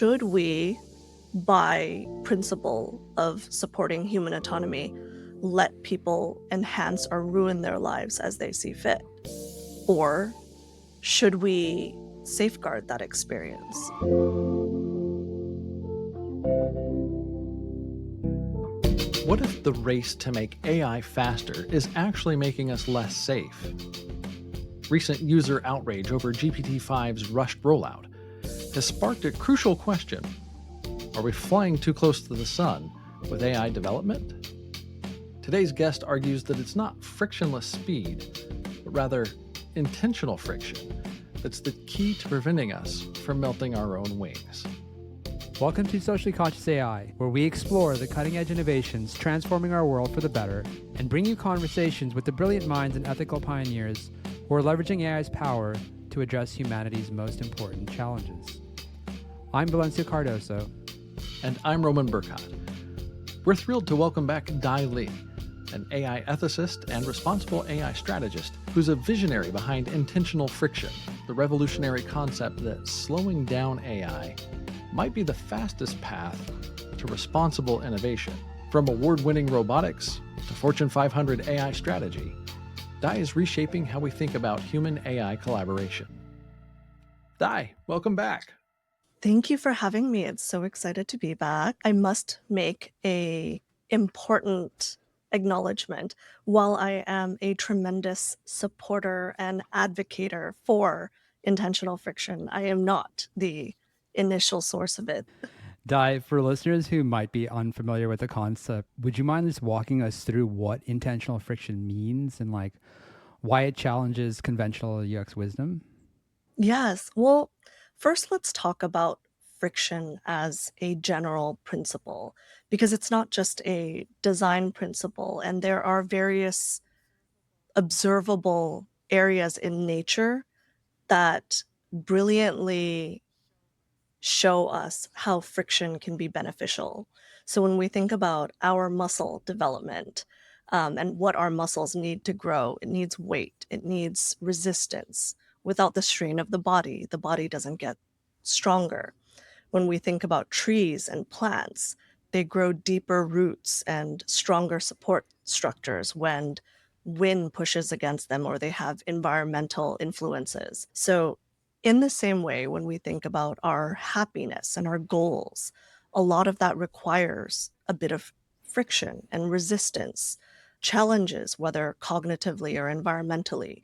should we, by principle of supporting human autonomy, let people enhance or ruin their lives as they see fit? Or should we safeguard that experience? What if the race to make AI faster is actually making us less safe? Recent user outrage over GPT-5's rushed rollout has sparked a crucial question. Are we flying too close to the sun with AI development? Today's guest argues that it's not frictionless speed, but rather intentional friction that's the key to preventing us from melting our own wings. Welcome to Socially Conscious AI, where we explore the cutting-edge innovations transforming our world for the better and bring you conversations with the brilliant minds and ethical pioneers who are leveraging AI's power to address humanity's most important challenges. I'm Valencia Cardoso. And I'm Roman Burkhardt. We're thrilled to welcome back Dai Li, an AI ethicist and responsible AI strategist who's a visionary behind intentional friction, the revolutionary concept that slowing down AI might be the fastest path to responsible innovation. From award-winning robotics to Fortune 500 AI strategy, Dai is reshaping how we think about human-AI collaboration. Dai, welcome back. Thank you for having me. It's so excited to be back. I must make an important acknowledgement. While I am a tremendous supporter and advocator for intentional friction, I am not the initial source of it. Dai, for listeners who might be unfamiliar with the concept, would you mind just walking us through what intentional friction means and why it challenges conventional UX wisdom? Yes. Well, first let's talk about friction as a general principle, because it's not just a design principle, and there are various observable areas in nature that brilliantly show us how friction can be beneficial. So when we think about our muscle development, and what our muscles need to grow, it needs weight, it needs resistance. Without the strain of the body doesn't get stronger. When we think about trees and plants, they grow deeper roots and stronger support structures when wind pushes against them or they have environmental influences. So in the same way, when we think about our happiness and our goals, a lot of that requires a bit of friction and resistance, challenges, whether cognitively or environmentally.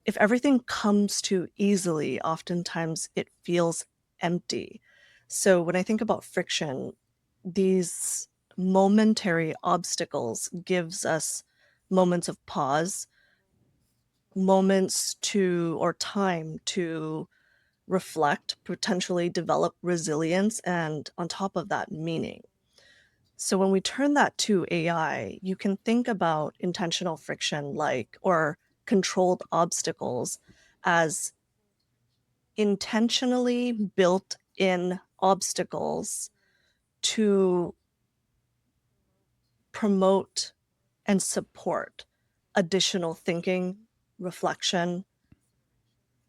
If everything comes too easily, oftentimes it feels empty. So when I think about friction, these momentary obstacles gives us moments of pause, moments to or time to reflect, potentially develop resilience, and on top of that, meaning. So when we turn that to AI, you can think about intentional friction or controlled obstacles as intentionally built in obstacles to promote and support additional thinking, reflection,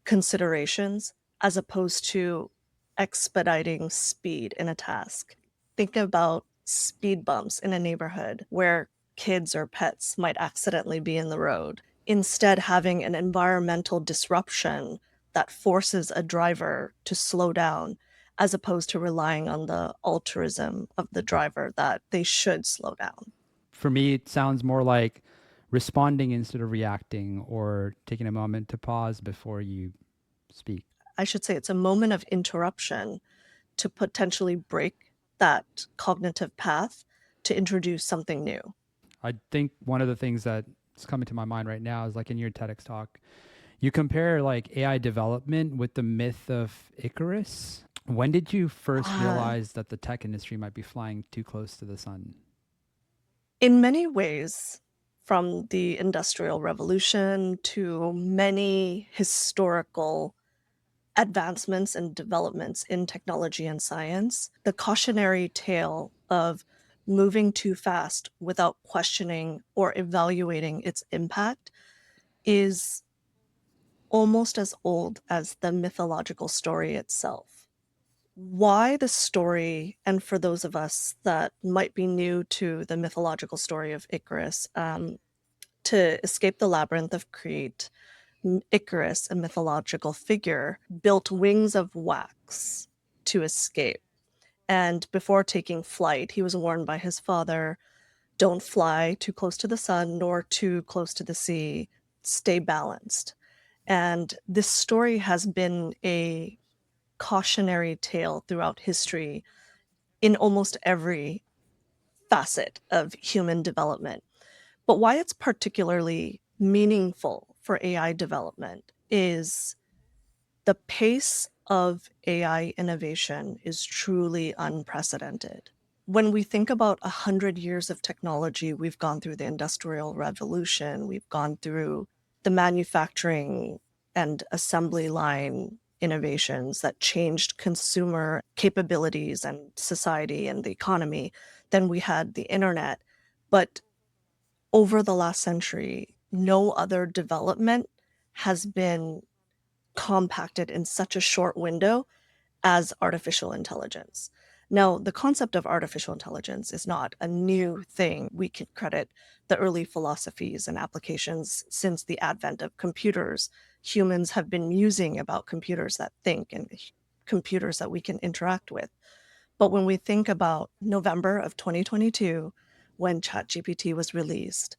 considerations, as opposed to expediting speed in a task. Think about speed bumps in a neighborhood where kids or pets might accidentally be in the road. Instead, having an environmental disruption that forces a driver to slow down, as opposed to relying on the altruism of the driver that they should slow down. For me, it sounds more like responding instead of reacting or taking a moment to pause before you speak. I should say it's a moment of interruption to potentially break that cognitive path to introduce something new. I think one of the things that's coming to my mind right now is in your TEDx talk, you compare AI development with the myth of Icarus. When did you first realize that the tech industry might be flying too close to the sun? In many ways, from the Industrial Revolution to many historical advancements and developments in technology and science, the cautionary tale of moving too fast without questioning or evaluating its impact is almost as old as the mythological story itself. Why the story, and for those of us that might be new to the mythological story of Icarus, to escape the labyrinth of Crete, Icarus, a mythological figure, built wings of wax to escape. And before taking flight, he was warned by his father, don't fly too close to the sun nor too close to the sea, stay balanced. And this story has been a cautionary tale throughout history in almost every facet of human development. But why it's particularly meaningful for AI development is the pace of AI innovation is truly unprecedented. When we think about 100 years of technology, we've gone through the Industrial Revolution, we've gone through the manufacturing and assembly line innovations that changed consumer capabilities and society and the economy. Then we had the internet. But over the last century, no other development has been compacted in such a short window as artificial intelligence. Now, the concept of artificial intelligence is not a new thing. We can credit the early philosophies and applications since the advent of computers. Humans have been musing about computers that think and computers that we can interact with. But when we think about November of 2022, when ChatGPT was released,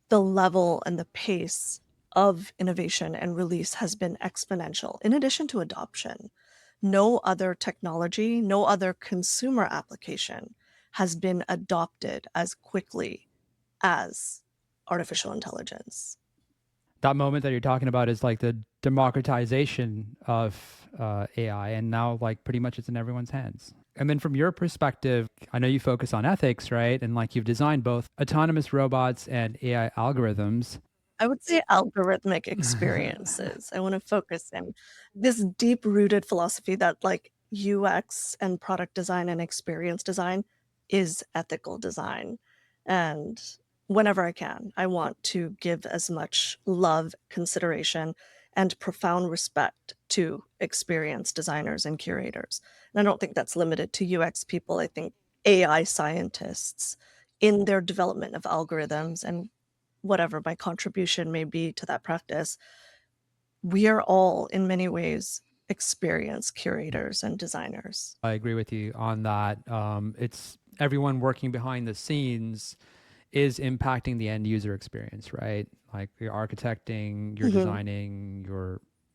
the level and the pace of innovation and release has been exponential, in addition to adoption. No other technology, no other consumer application has been adopted as quickly as artificial intelligence. That moment that you're talking about is like the democratization of AI, and now like pretty much it's in everyone's hands. And then from your perspective, I know you focus on ethics, right? And like you've designed both autonomous robots and AI algorithms. I would say algorithmic experiences. I want to focus in this deep-rooted philosophy that like UX and product design and experience design is ethical design. And whenever I can, I want to give as much love, consideration, and profound respect to experience designers and curators. And I don't think that's limited to UX people. I think AI scientists in their development of algorithms and whatever my contribution may be to that practice, we are all in many ways experienced curators and designers. I agree with you on that. It's everyone working behind the scenes is impacting the end user experience, right? Like you're architecting, you're Mhm. designing,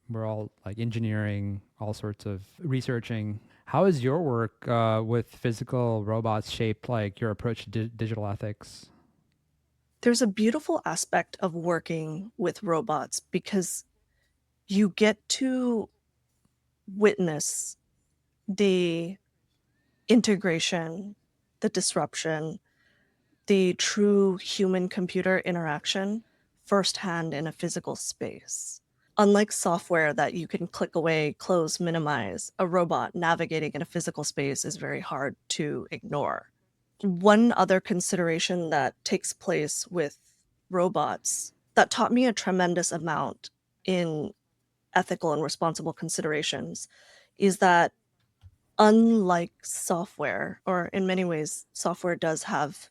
we're all like engineering, all sorts of researching. How is your work with physical robots shaped like your approach to digital ethics? There's a beautiful aspect of working with robots because you get to witness the integration, the disruption, the true human computer interaction firsthand in a physical space. Unlike software that you can click away, close, minimize, a robot navigating in a physical space is very hard to ignore. One other consideration that takes place with robots that taught me a tremendous amount in ethical and responsible considerations is that unlike software, or in many ways, software does have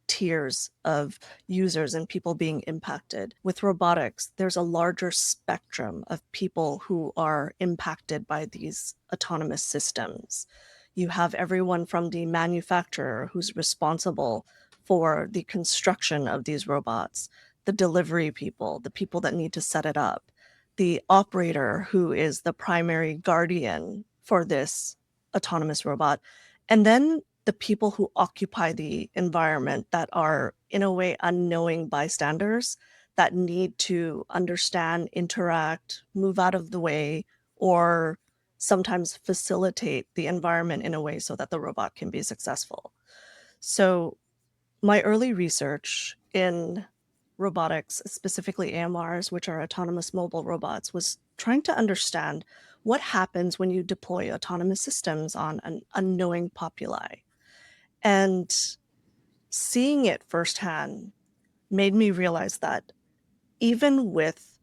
tiers of users and people being impacted. With robotics, there's a larger spectrum of people who are impacted by these autonomous systems. You have everyone from the manufacturer who's responsible for the construction of these robots, the delivery people, the people that need to set it up, the operator who is the primary guardian for this autonomous robot, and then the people who occupy the environment that are, in a way, unknowing bystanders that need to understand, interact, move out of the way, or sometimes facilitate the environment in a way so that the robot can be successful. So, my early research in robotics, specifically AMRs, which are autonomous mobile robots, was trying to understand what happens when you deploy autonomous systems on an unknowing populi. And seeing it firsthand made me realize that even with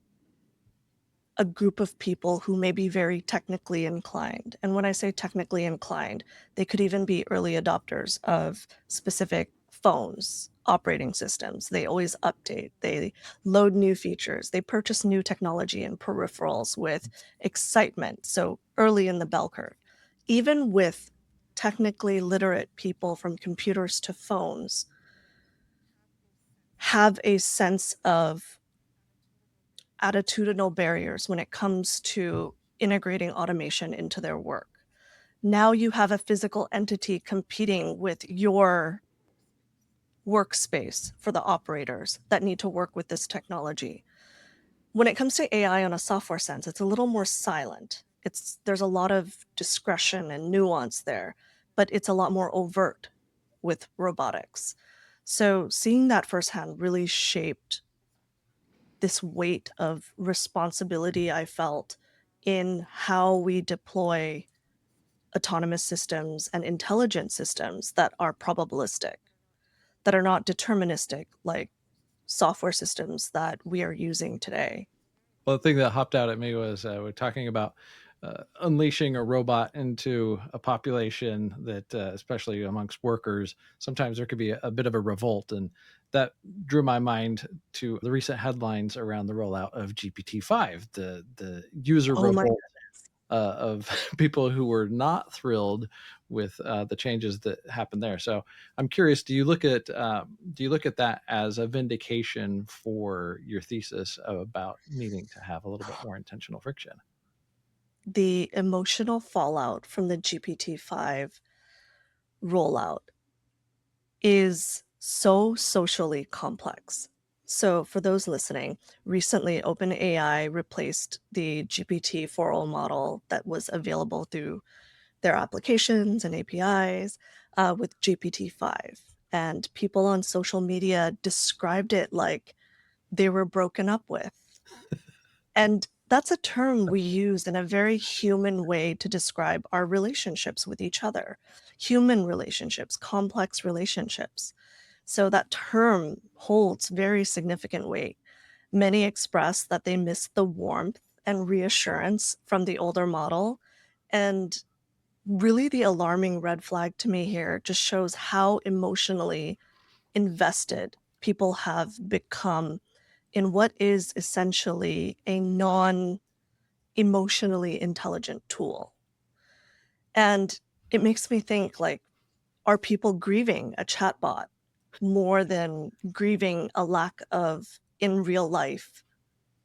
a group of people who may be very technically inclined. And when I say technically inclined, they could even be early adopters of specific phones, operating systems. They always update, they load new features, they purchase new technology and peripherals with excitement. So early in the bell curve. Even with technically literate people from computers to phones, have a sense of attitudinal barriers when it comes to integrating automation into their work. Now you have a physical entity competing with your workspace for the operators that need to work with this technology. When it comes to AI on a software sense, it's a little more silent. There's a lot of discretion and nuance there, but it's a lot more overt with robotics. So seeing that firsthand really shaped this weight of responsibility I felt in how we deploy autonomous systems and intelligent systems that are probabilistic, that are not deterministic like software systems that we are using today. Well, the thing that hopped out at me was we're talking about unleashing a robot into a population that, especially amongst workers, sometimes there could be a bit of a revolt. And that drew my mind to the recent headlines around the rollout of GPT-5, the user Oh my revolt of people who were not thrilled with the changes that happened there. So I'm curious, do you look at that as a vindication for your thesis about needing to have a little bit more intentional friction? the emotional fallout from the GPT-5 rollout is so socially complex. So, for those listening, recently OpenAI replaced the GPT 4.0 model that was available through their applications and APIs with GPT-5. And people on social media described it like they were broken up with. And that's a term we use in a very human way to describe our relationships with each other, human relationships, complex relationships. So that term holds very significant weight. Many express that they miss the warmth and reassurance from the older model. And really, the alarming red flag to me here just shows how emotionally invested people have become in what is essentially a non emotionally intelligent tool. And it makes me think like, are people grieving a chatbot more than grieving a lack of in real life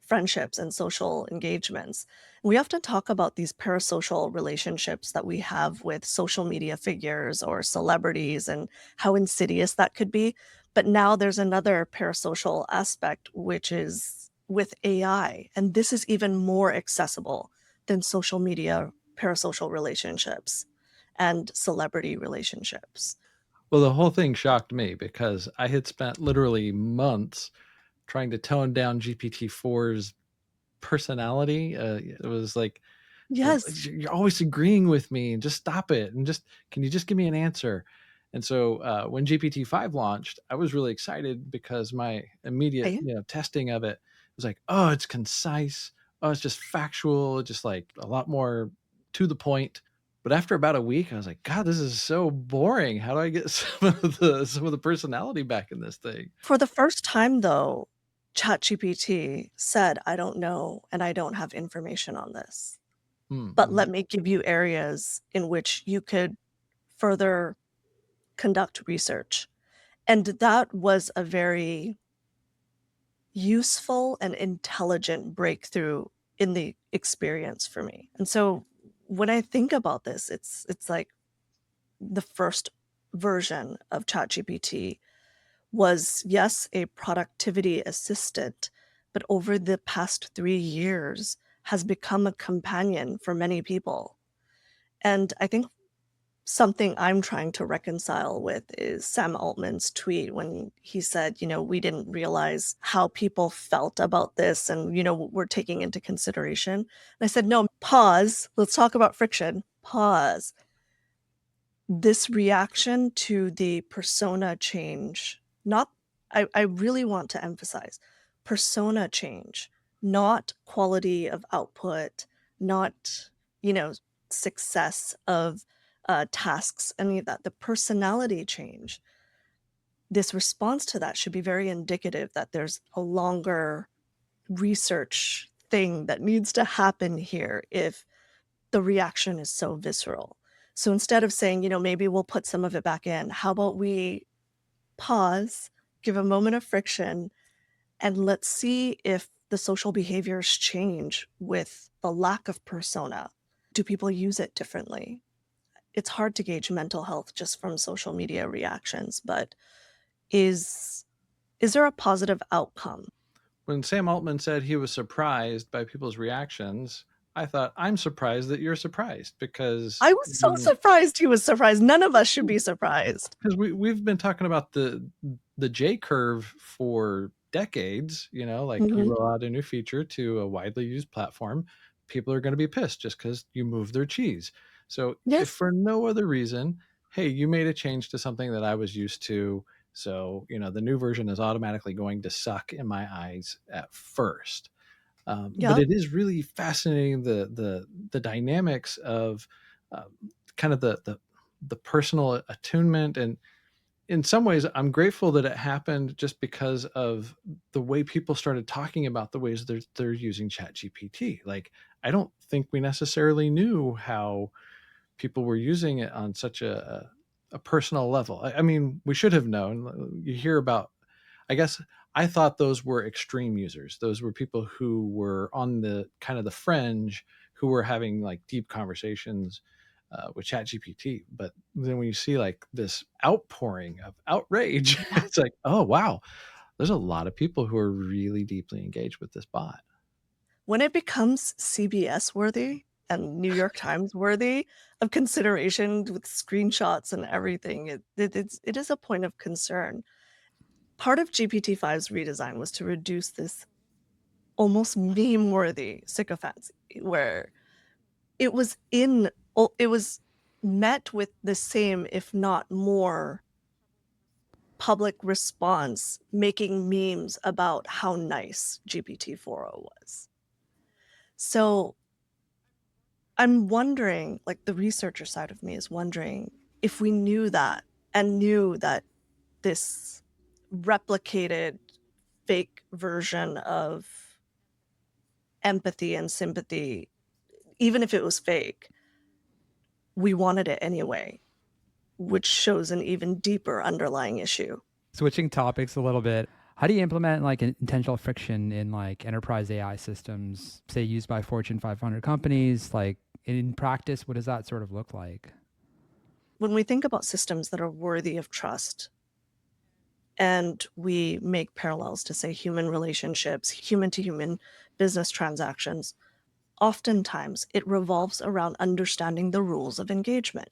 friendships and social engagements? We often talk about these parasocial relationships that we have with social media figures or celebrities and how insidious that could be. But now there's another parasocial aspect, which is with AI. And this is even more accessible than social media parasocial relationships and celebrity relationships. Well, the whole thing shocked me because I had spent literally months trying to tone down GPT-4's personality. It was like, Yes. you're always agreeing with me, and just stop it, and just can you just give me an answer? And so when GPT-5 launched, I was really excited because my immediate Right? testing of it was like, oh, it's concise, oh, it's just factual, just like a lot more to the point. But after about a week, I was like, God, this is so boring. How do I get some of the personality back in this thing? For the first time, though, ChatGPT said, I don't know and I don't have information on this, but Mm-hmm. let me give you areas in which you could further conduct research. And that was a very useful and intelligent breakthrough in the experience for me. And so when I think about this, it's like the first version of ChatGPT was, yes, a productivity assistant, but over the past 3 years has become a companion for many people. And I think something I'm trying to reconcile with is Sam Altman's tweet when he said, we didn't realize how people felt about this and, we're taking into consideration. And I said, no, pause. Let's talk about friction. Pause. This reaction to the persona change, not I really want to emphasize persona change not quality of output, not, you know, success of tasks, any of that, the personality change. This response to that should be very indicative that there's a longer research thing that needs to happen here if the reaction is so visceral. So instead of saying, maybe we'll put some of it back in, how about we pause, give a moment of friction, and let's see if the social behaviors change with the lack of persona. Do people use it differently? It's hard to gauge mental health just from social media reactions, but is is there a positive outcome? When Sam Altman said he was surprised by people's reactions, I thought, I'm surprised that you're surprised because I was so surprised he was surprised. None of us should be surprised. we've been talking about the J curve for decades. Like you Mhm. roll out a new feature to a widely used platform, people are going to be pissed just because you move their cheese. So if Yes. for no other reason, hey, you made a change to something that I was used to, so the new version is automatically going to suck in my eyes at first. But Yep. it is really fascinating the dynamics of um, kind of the personal attunement, and in some ways I'm grateful that it happened just because of the way people started talking about the ways they're using chat gpt. Like, I don't think we necessarily knew how people were using it on such a personal level. I mean, we should have known. You hear about, I guess, I thought those were extreme users. Those were people who were on the kind of the fringe, who were having like deep conversations with ChatGPT. But then when you see like this outpouring of outrage, Yeah. it's like, oh wow, there's a lot of people who are really deeply engaged with this bot. When it becomes CBS worthy and New York Times worthy of consideration with screenshots and everything, it is a point of concern. Part of GPT-5's redesign was to reduce this almost meme-worthy sycophancy, where it was it was met with the same, if not more, public response, making memes about how nice GPT-4o was. So I'm wondering, like the researcher side of me is wondering if we knew that and knew that this replicated fake version of empathy and sympathy, even if it was fake, we wanted it anyway, which shows an even deeper underlying issue. Switching topics a little bit, how do you implement like intentional friction in like enterprise AI systems, say used by Fortune 500 companies? Like in practice, what does that sort of look like? When we think about systems that are worthy of trust, and we make parallels to, say, human relationships, human to human business transactions, oftentimes it revolves around understanding the rules of engagement,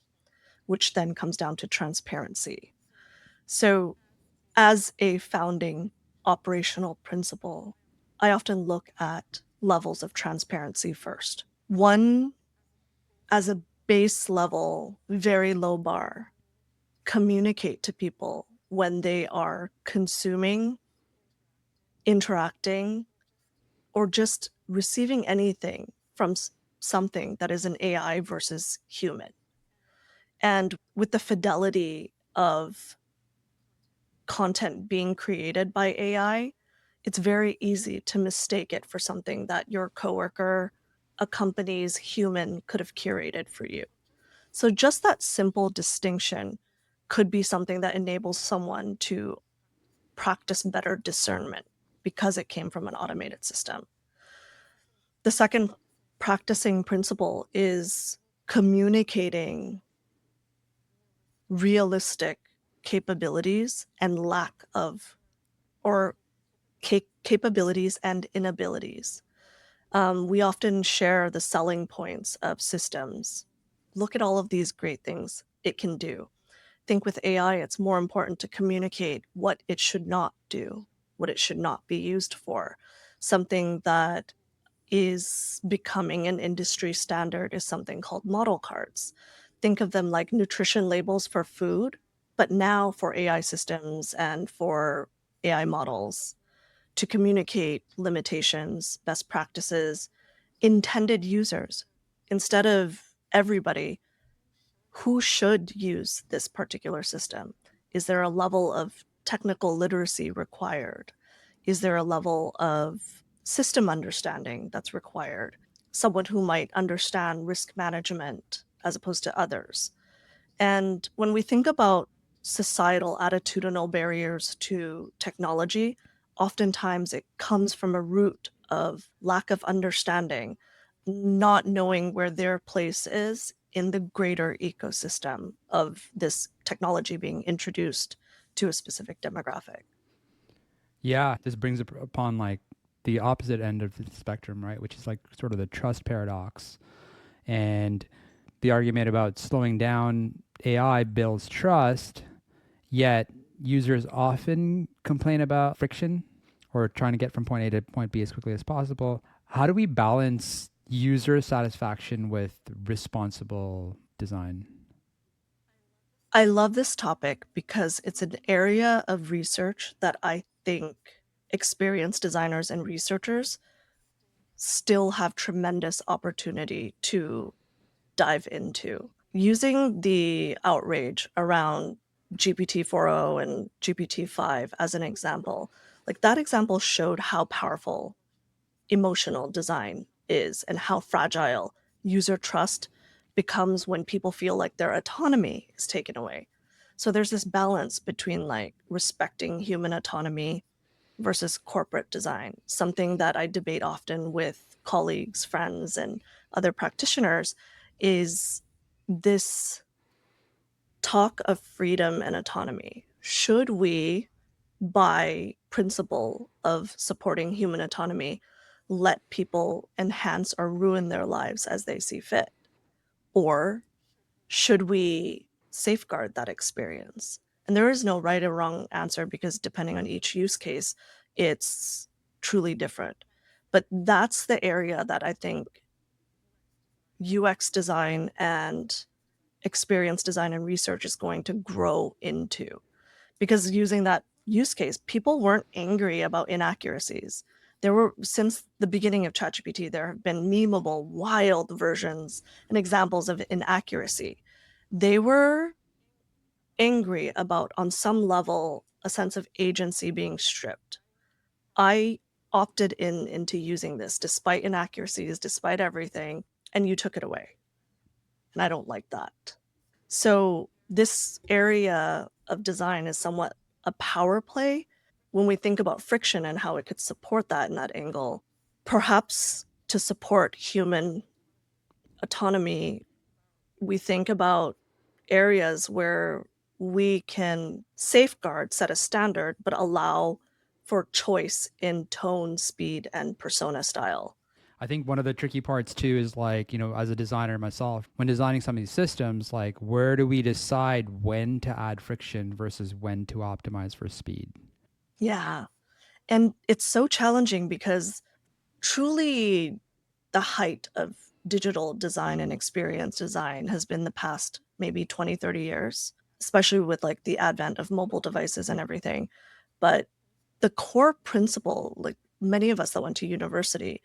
which then comes down to transparency. So, as a founding operational principle, I often look at levels of transparency first. One, as a base level, very low bar, communicate to people when they are consuming, interacting, or just receiving anything from something that is an AI versus human. And with the fidelity of content being created by AI, it's very easy to mistake it for something that your coworker, a company's human could have curated for you. So just that simple distinction could be something that enables someone to practice better discernment because it came from an automated system. The second practicing principle is communicating realistic capabilities and lack of, or capabilities and inabilities. We often share the selling points of systems. Look at all of these great things it can do. Think with AI, it's more important to communicate what it should not do, what it should not be used for. Something that is becoming an industry standard is something called model cards. Think of them like nutrition labels for food, but now for AI systems and for AI models. to communicate limitations, best practices, intended users, instead of everybody who should use this particular system. Is there a level of technical literacy required? Is there a level of system understanding that's required? Someone who might understand risk management as opposed to others. And when we think about societal attitudinal barriers to technology, oftentimes it comes from a root of lack of understanding, not knowing where their place is in the greater ecosystem of this technology being introduced to a specific demographic. Yeah, this brings up upon like the opposite end of the spectrum, right? Which is like sort of the trust paradox. And the argument about slowing down AI builds trust, yet users often complain about friction or trying to get from point A to point B as quickly as possible. How do we balance user satisfaction with responsible design? I love this topic because it's an area of research that I think experienced designers and researchers still have tremendous opportunity to dive into. Using the outrage around GPT 4.0 and GPT 5 as an example, like that example showed how powerful emotional design is and how fragile user trust becomes when people feel like their autonomy is taken away. So there's this balance between like respecting human autonomy versus corporate design, something that I debate often with colleagues, friends, and other practitioners is this talk of freedom and autonomy. Should we, by principle of supporting human autonomy, let people enhance or ruin their lives as they see fit? Or should we safeguard that experience? And there is no right or wrong answer because depending on each use case, it's truly different. But that's the area that I think UX design and experience design and research is going to grow into. Because using that use case, people weren't angry about inaccuracies. There were, since the beginning of ChatGPT, there have been memeable, wild versions and examples of inaccuracy. They were angry about, on some level, a sense of agency being stripped. I opted into using this despite inaccuracies, despite everything, and you took it away. And I don't like that. So this area of design is somewhat a power play when we think about friction and how it could support that in that angle. Perhaps to support human autonomy, we think about areas where we can safeguard, set a standard, but allow for choice in tone, speed, and persona style. I think one of the tricky parts too is like, as a designer myself, when designing some of these systems, like where do we decide when to add friction versus when to optimize for speed? Yeah. And it's so challenging because truly the height of digital design and experience design has been the past maybe 20, 30 years, especially with like the advent of mobile devices and everything. But the core principle, like many of us that went to university,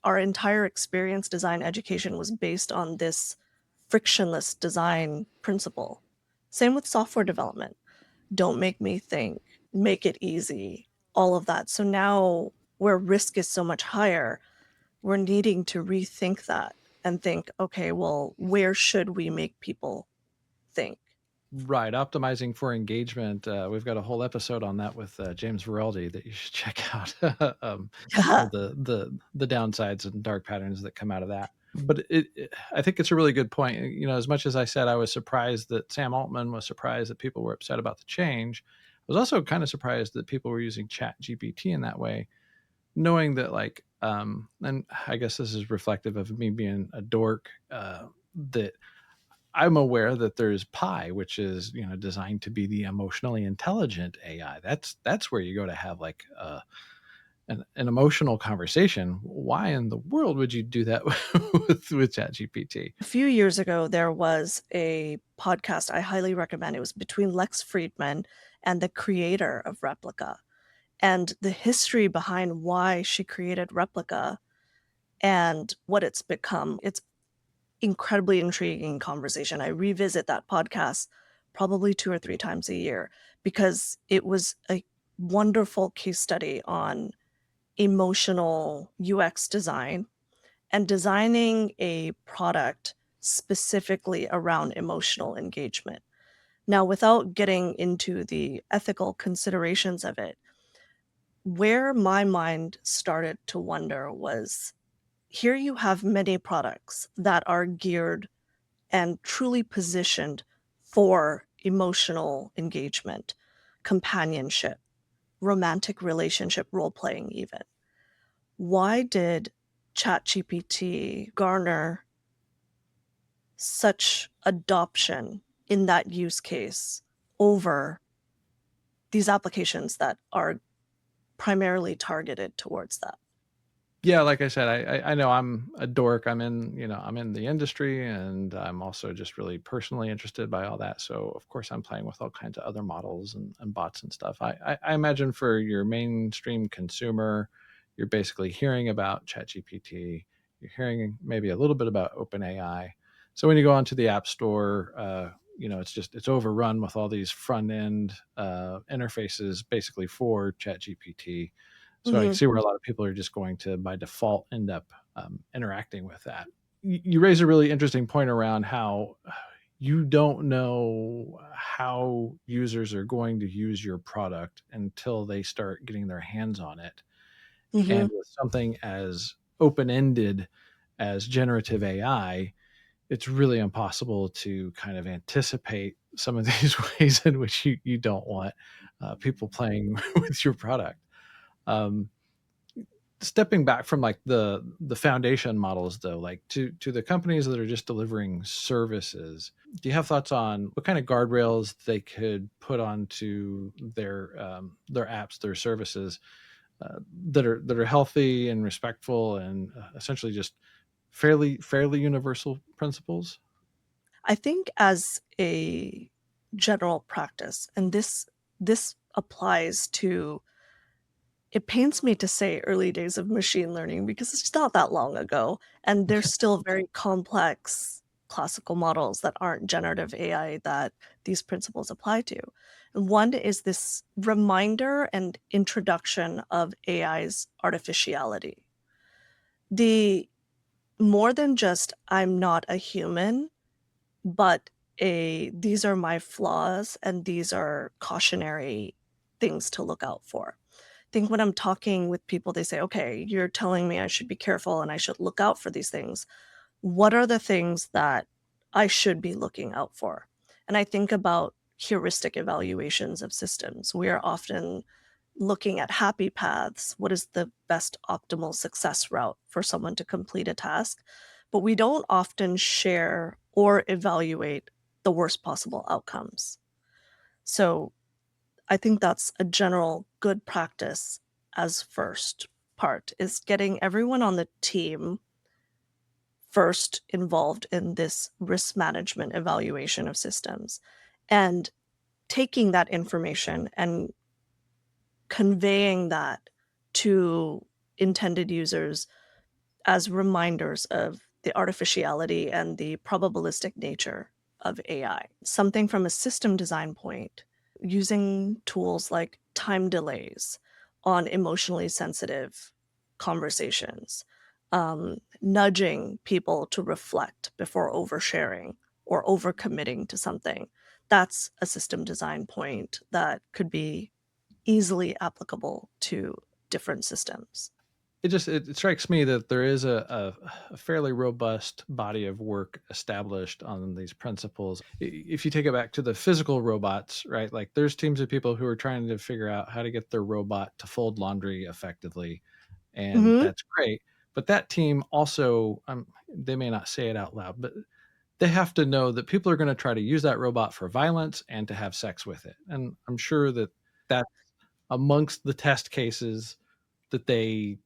our entire experience design education was based on this frictionless design principle. Same with software development. Don't make me think, make it easy, all of that. So now where risk is so much higher, we're needing to rethink that and think, okay, well, where should we make people think? Right, optimizing for engagement. We've got a whole episode on that with James Veraldi that you should check out. Some Yeah. of the downsides and dark patterns that come out of that. But I think it's a really good point. As much as I said I was surprised that Sam Altman was surprised that people were upset about the change, I was also kind of surprised that people were using Chat GPT in that way, knowing that and I guess this is reflective of me being a dork, that I'm aware that there's Pi, which is designed to be the emotionally intelligent AI. That's where you go to have like an emotional conversation. Why in the world would you do that with ChatGPT? A few years ago, there was a podcast I highly recommend. It was between Lex Friedman and the creator of Replica. and the history behind why she created Replica and what it's become. It's incredibly intriguing conversation. I revisit that podcast probably 2 or 3 times a year because it was a wonderful case study on emotional UX design and designing a product specifically around emotional engagement. Now, without getting into the ethical considerations of it, where my mind started to wonder was here you have many products that are geared and truly positioned for emotional engagement, companionship, romantic relationship role playing, even. Why did ChatGPT garner such adoption in that use case over these applications that are primarily targeted towards that? Yeah, like I said, I know I'm a dork. I'm in, I'm in the industry, and I'm also just really personally interested by all that. So of course I'm playing with all kinds of other models and bots and stuff. I imagine for your mainstream consumer, you're basically hearing about ChatGPT. You're hearing maybe a little bit about OpenAI. So when you go onto the App Store, it's overrun with all these front end interfaces, basically for ChatGPT. So I can Mhm, see where a lot of people are just going to, by default, end up interacting with that. You raise a really interesting point around how you don't know how users are going to use your product until they start getting their hands on it. mhm. And with something as open ended as generative AI, it's really impossible to kind of anticipate some of these ways in which you don't want people playing with your product. Um, Stepping back from like the foundation models, though, like to the companies that are just delivering services, do you have thoughts on what kind of guardrails they could put onto their apps, their services, that are healthy and respectful and essentially just fairly universal principles? I think as a general practice, and this applies to, it pains me to say early days of machine learning because it's not that long ago, and there's still very complex classical models that aren't generative AI that these principles apply to. And one is this reminder and introduction of AI's artificiality. The more than just I'm not a human, but a these are my flaws and these are cautionary things to look out for. Think when I'm talking with people, they say, okay, you're telling me I should be careful and I should look out for these things. What are the things that I should be looking out for? And I think about heuristic evaluations of systems. We are often looking at happy paths. What is the best optimal success route for someone to complete a task? But we don't often share or evaluate the worst possible outcomes. So I think that's a general good practice as first part is getting everyone on the team first involved in this risk management evaluation of systems and taking that information and conveying that to intended users as reminders of the artificiality and the probabilistic nature of AI. Something from a system design point, using tools like time delays on emotionally sensitive conversations, nudging people to reflect before oversharing or overcommitting to something. That's a system design point that could be easily applicable to different systems. It strikes me that there is a fairly robust body of work established on these principles. If you take it back to the physical robots, right? Like there's teams of people who are trying to figure out how to get their robot to fold laundry effectively, and Mhm. that's great. But that team also, they may not say it out loud, but they have to know that people are going to try to use that robot for violence and to have sex with it. And I'm sure that that's amongst the test cases that they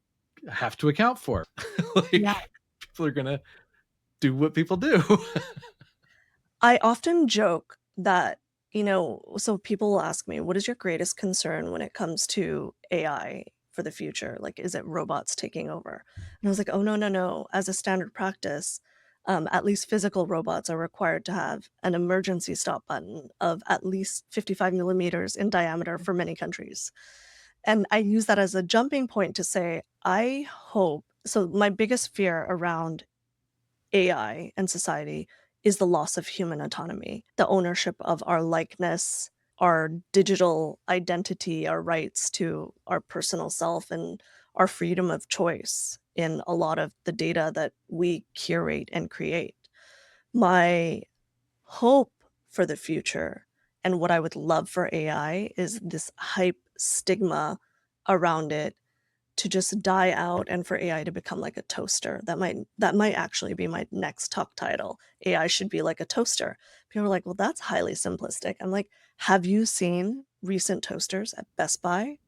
have to account for. Yeah. Like people are going to do what people do. I often joke that So people will ask me, what is your greatest concern when it comes to AI for the future? Like, is it robots taking over? And I was like, oh, no, no, no. As a standard practice, at least physical robots are required to have an emergency stop button of at least 55 millimeters in diameter for many countries. And I use that as a jumping point to say, I hope. So, my biggest fear around AI and society is the loss of human autonomy, the ownership of our likeness, our digital identity, our rights to our personal self, and our freedom of choice in a lot of the data that we curate and create. My hope for the future and what I would love for AI is this hype stigma around it to just die out and for AI to become like a toaster. That might actually be my next talk title. AI should be like a toaster. People are like, "Well, that's highly simplistic." I'm like, "Have you seen recent toasters at Best Buy?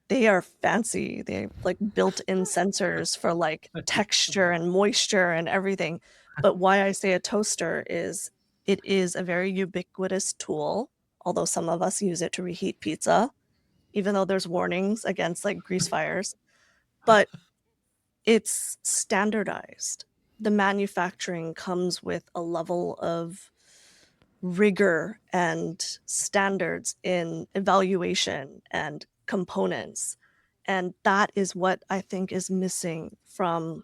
They are fancy. They have like built-in sensors for like texture and moisture and everything." But why I say a toaster is it is a very ubiquitous tool, although some of us use it to reheat pizza, even though there's warnings against like grease fires. But it's standardized. The manufacturing comes with a level of rigor and standards in evaluation and components, and that is what I think is missing from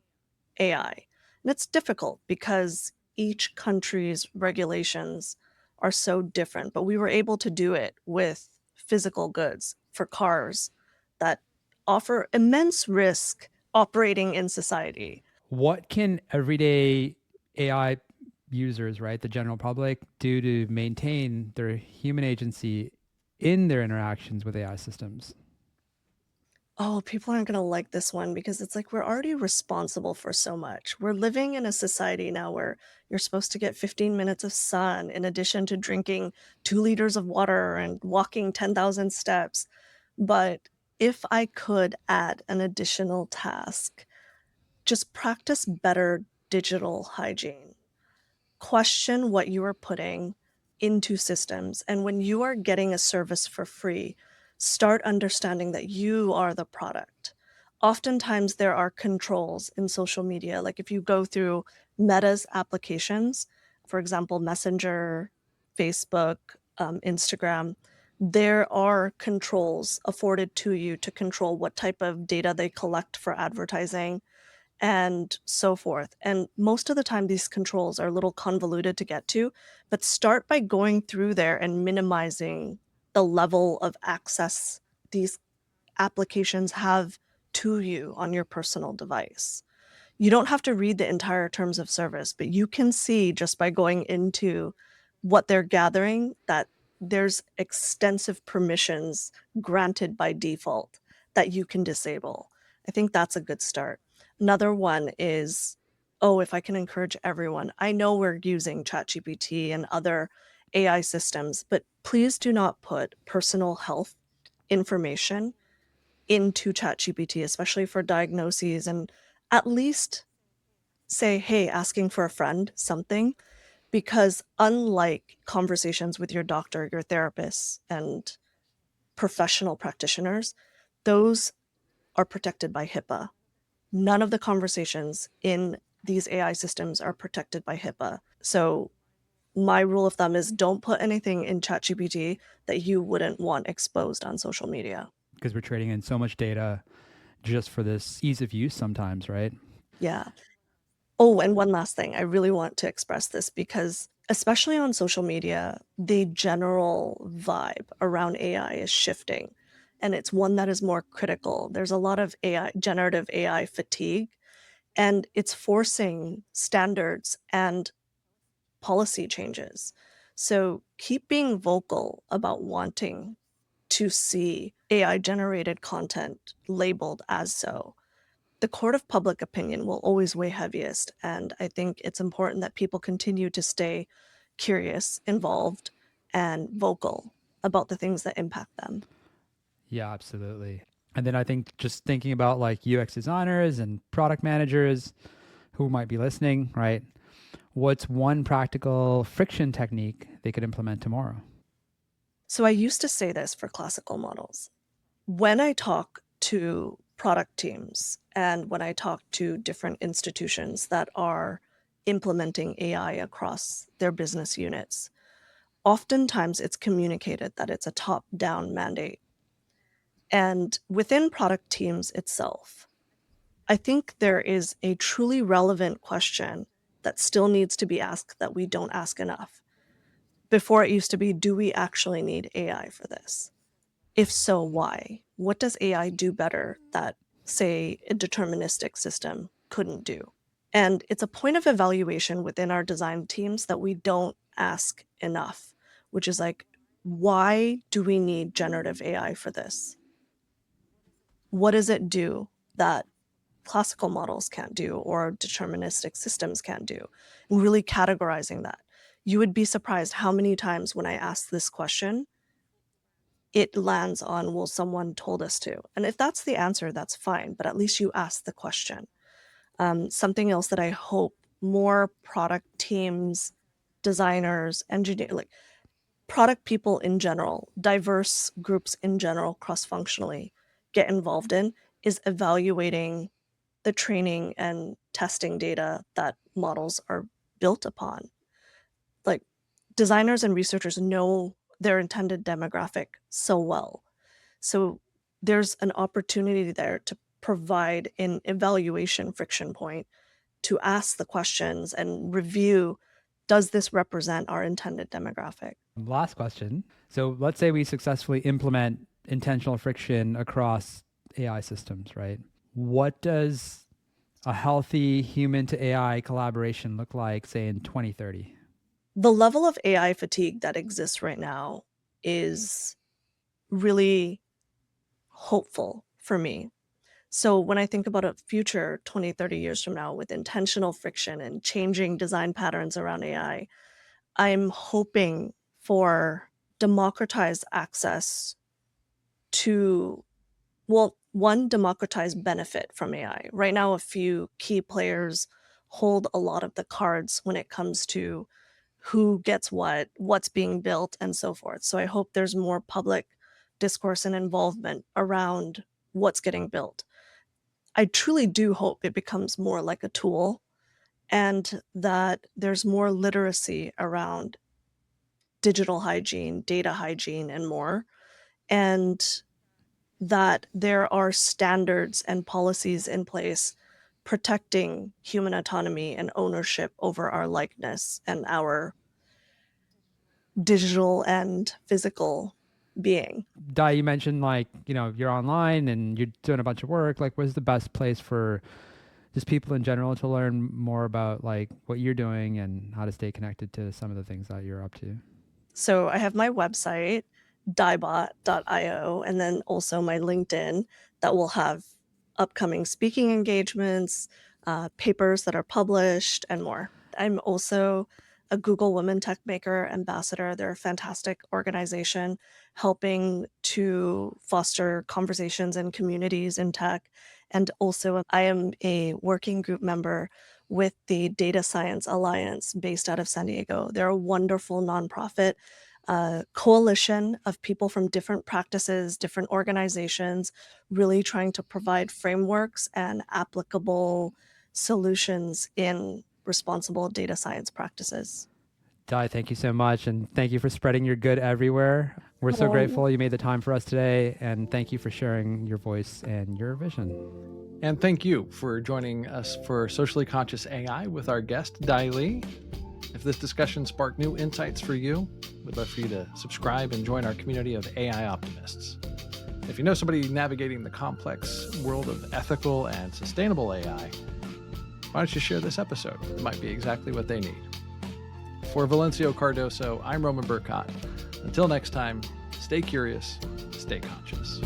AI. And it's difficult because each country's regulations are so different, but we were able to do it with physical goods for cars that offer immense risk operating in society. What can everyday AI users, right, the general public, do to maintain their human agency in their interactions with AI systems? Oh, people aren't gonna like this one because it's like we're already responsible for so much. We're living in a society now where you're supposed to get 15 minutes of sun in addition to drinking 2 liters of water and walking 10,000 steps. But if I could add an additional task, just practice better digital hygiene. Question what you are putting into systems. And when you are getting a service for free, start understanding that you are the product. Oftentimes, there are controls in social media. Like if you go through Meta's applications, for example, Messenger, Facebook, Instagram, there are controls afforded to you to control what type of data they collect for advertising and so forth. And most of the time, these controls are a little convoluted to get to, but start by going through there and minimizing the level of access these applications have to you on your personal device. You don't have to read the entire terms of service, but you can see just by going into what they're gathering that there's extensive permissions granted by default that you can disable. I think that's a good start. Another one is, oh, if I can encourage everyone, I know we're using ChatGPT and other AI systems, but please do not put personal health information into ChatGPT, especially for diagnoses, and at least say, hey, asking for a friend, something, because unlike conversations with your doctor, your therapist, and professional practitioners, those are protected by HIPAA. None of the conversations in these AI systems are protected by HIPAA. So my rule of thumb is don't put anything in ChatGPT that you wouldn't want exposed on social media. Because we're trading in so much data just for this ease of use sometimes, right? Yeah. Oh, and one last thing. I really want to express this because, especially on social media, the general vibe around AI is shifting, and it's one that is more critical. There's a lot of AI, generative AI fatigue, and it's forcing standards and policy changes. So keep being vocal about wanting to see AI generated content labeled as so. The court of public opinion will always weigh heaviest, and I think it's important that people continue to stay curious, involved, and vocal about the things that impact them. Yeah, absolutely. And then I think just thinking about like UX designers and product managers who might be listening, right? What's one practical friction technique they could implement tomorrow? So I used to say this for classical models. When I talk to product teams and when I talk to different institutions that are implementing AI across their business units, oftentimes it's communicated that it's a top-down mandate. And within product teams itself, I think there is a truly relevant question that still needs to be asked that we don't ask enough. Before it used to be, do we actually need AI for this? If so, why? What does AI do better that, say, a deterministic system couldn't do? And it's a point of evaluation within our design teams that we don't ask enough, which is like, why do we need generative AI for this? What does it do that classical models can't do or deterministic systems can't do? And really categorizing that. You would be surprised how many times when I ask this question, it lands on, well, someone told us to. And if that's the answer, that's fine, but at least you asked the question. Something else that I hope more product teams, designers, engineers, like product people in general, diverse groups in general, cross-functionally get involved in is evaluating the training and testing data that models are built upon. Like designers and researchers know their intended demographic so well. So there's an opportunity there to provide an evaluation friction point to ask the questions and review, does this represent our intended demographic? Last question. So let's say we successfully implement intentional friction across AI systems, right? What does a healthy human to AI collaboration look like, say, in 2030? The level of AI fatigue that exists right now is really hopeful for me. So when I think about a future 20, 30 years from now with intentional friction and changing design patterns around AI, I'm hoping for democratized access to, well, one, democratized benefit from AI. Right now, a few key players hold a lot of the cards when it comes to who gets what, what's being built, and so forth. So I hope there's more public discourse and involvement around what's getting built. I truly do hope it becomes more like a tool and that there's more literacy around digital hygiene, data hygiene, and more. And that there are standards and policies in place protecting human autonomy and ownership over our likeness and our digital and physical being. Dai, you mentioned like, you're online and you're doing a bunch of work. Like, where's the best place for just people in general to learn more about like what you're doing and how to stay connected to some of the things that you're up to? So I have my website, diebot.io, and then also my LinkedIn that will have upcoming speaking engagements, papers that are published, and more. I'm also a Google Women Tech Maker ambassador. They're a fantastic organization helping to foster conversations and communities in tech. And also, I am a working group member with the Data Science Alliance based out of San Diego. They're a wonderful nonprofit coalition of people from different practices, different organizations, really trying to provide frameworks and applicable solutions in responsible data science practices. Dai, thank you so much. And thank you for spreading your good everywhere. We're so grateful you made the time for us today. And thank you for sharing your voice and your vision. And thank you for joining us for Socially Conscious AI with our guest, Dai Li. If this discussion sparked new insights for you, we'd love for you to subscribe and join our community of AI optimists. If you know somebody navigating the complex world of ethical and sustainable AI, why don't you share this episode? It might be exactly what they need. For Valencio Cardoso, I'm Roman Burkott. Until next time, stay curious, stay conscious.